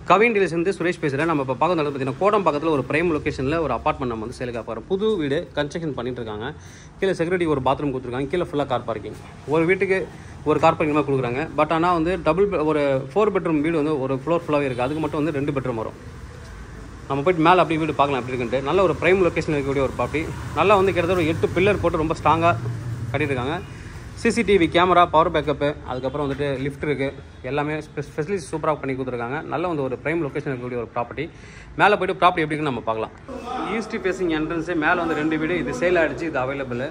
Kavin dealers வந்து சுரேஷ் பேசுகிறேன். நம்ம இப்போ பார்க்கறது பார்த்தீங்கன்னா கோடம் பக்கத்தில் ஒரு பிரைம் லொக்கேஷனில் ஒரு அப்பார்ட்மெண்ட் நம்ம வந்து சேலுக்காக போகிறோம். புது வீடு கன்ஸ்ட்ரக்ஷன் பண்ணிட்டு இருக்காங்க. கீழே செக்யூரிட்டி ஒரு பாத்ரூம் கொடுத்துருக்காங்க. கீழே ஃபுல்லாக கார் பார்க்கிங். ஒரு வீட்டுக்கு ஒரு கார் பார்க்கிங் மாதிரி கொடுக்குறாங்க. பட் ஆனால் வந்து ஒரு 4 பெட்ரூம் வீடு வந்து ஒரு ஃப்ளோர் ஃபுல்லாகவே இருக்குது. அதுக்கு மட்டும் வந்து 2 பெட்ரூம் வரும். நம்ம போய்ட்டு மேலே அப்படி வீடு பார்க்கலாம் எப்படி இருக்குன்ட்டு. நல்ல ஒரு பிரைம் லொக்கேஷனில் இருக்கக்கூடிய ஒரு ப்ராப்பர்ட்டி. நல்லா வந்து கிட்டத்தட்ட ஒரு 8 பில்லர் போட்டு ரொம்ப ஸ்ட்ராங்காக கட்டியிருக்காங்க. சிசிடிவி கேமரா, பவர் பேக்கப்பு, அதுக்கப்புறம் வந்துட்டு லிஃப்ட் இருக்குது. எல்லாமே ஃபெசிலிட்டி சூப்பராக பண்ணி கொடுத்துருக்காங்க. நல்ல வந்து ஒரு பிரைம் லொக்கேஷன் இருக்கக்கூடிய ஒரு ப்ராப்பர்ட்டி. மேலே போய்ட்டு ப்ராப்பர்ட்டி எப்படி இருக்குன்னு நம்ம பார்க்கலாம். ஈஸ்ட் ஃபேசிங் என்ட்ரன்ஸு மேலே வந்து 2 வீடு. இது சேல் ஆகிடுச்சு. இது அவைலபிள்.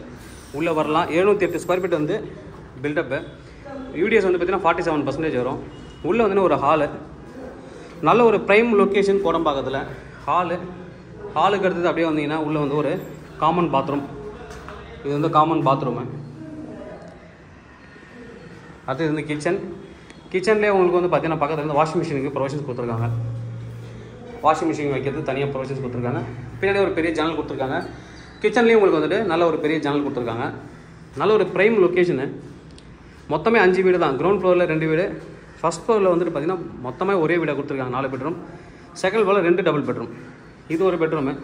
உள்ளே வரலாம். 708 ஸ்கொயர் ஃபீட் வந்து பில்டப்பு. யூடிஎஸ் வந்து பார்த்திங்கன்னா 47% வரும். உள்ளே வந்து ஒரு ஹாலு. நல்ல ஒரு பிரைம் லொக்கேஷன் கோடம்பாக்கத்தில். ஹாலுக்கு அடுத்தது அப்படியே வந்தீங்கன்னா உள்ளே வந்து ஒரு காமன் பாத்ரூம். இது வந்து காமன் பாத்ரூமு. அடுத்தது வந்து கிச்சன்லேயே உங்களுக்கு வந்து பார்த்தீங்கன்னா பக்கத்தில் வந்து வாஷிங் மிஷினுக்கு ப்ரொவிஷன்ஸ் கொடுத்துருக்காங்க. வாஷிங் மிஷின் வைக்கிறது தனியாக ப்ரொவிஷன்ஸ் கொடுத்துருக்காங்க. பின்னாடி ஒரு பெரிய ஜன்னல் கொடுத்துருக்காங்க. கிச்சன்லேயும் உங்களுக்கு வந்துட்டு நல்ல ஒரு பெரிய ஜன்னல் கொடுத்துருக்காங்க. நல்ல ஒரு பிரைம் லொக்கேஷனு. மொத்தமே 5 வீடு தான். கிரவுண்ட் ஃப்ளோரில் 2 வீடு. ஃபஸ்ட் ஃப்ளோரில் வந்துட்டு பார்த்திங்கன்னா மொத்தமே ஒரே வீடாக கொடுத்துருக்காங்க. 4 பெட்ரூம். செகண்ட் ஃப்ளோரில் 2 டபுள் பெட்ரூம். இது ஒரு பெட்ரூமு.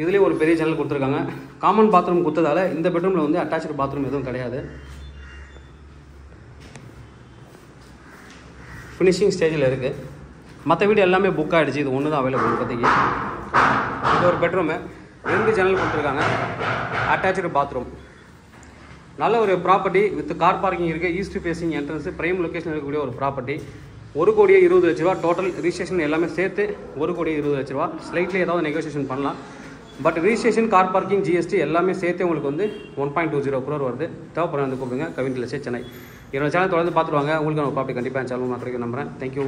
இதுலேயும் ஒரு பெரிய ஜன்னல் கொடுத்துருக்காங்க. காமன் பாத்ரூம் கொடுத்ததால இந்த பெட்ரூமில் வந்து அட்டாச்சு பாத்ரூம் எதுவும் கிடையாது. ஃபினிஷிங் ஸ்டேஜில் இருக்குது. மற்ற வீடு எல்லாமே புக் ஆகிடுச்சு. இது ஒன்று தான் அவைலபிள் இப்போதைக்கு. இது ஒரு பெட்ரூமு. 2 ஜன்னல் கொடுத்துருக்காங்க. Attach bathroom. நல்ல ஒரு ப்ராப்பர்ட்டி வித் கார் பார்க்கிங் இருக்குது. East facing entrance prime location இருக்கக்கூடிய ஒரு ப்ராப்பர்ட்டி. 1,20,00,000 டோட்டல் ரிஜிஸ்ட்ரேஷன் எல்லாமே சேர்த்து 1,20,00,000. ஸ்லைட்லி ஏதாவது நெகோசியேஷன் பண்ணலாம். But registration, car parking, GST எல்லாமே சேர்த்து உங்களுக்கு வந்து 1.20 crore வருது. தேவைப்படுற வந்து கூப்பிடுங்க. கவின் டீலர்ஸ், சென்னை. என்னோட சேனல் தொடர்ந்து பார்த்துருவாங்க. உங்களுக்கு நான் ப்ராப்பர்ட்டி கண்டிப்பாக சேனல் மாத்திரம் நம்புகிறேன். தேங்க்யூ.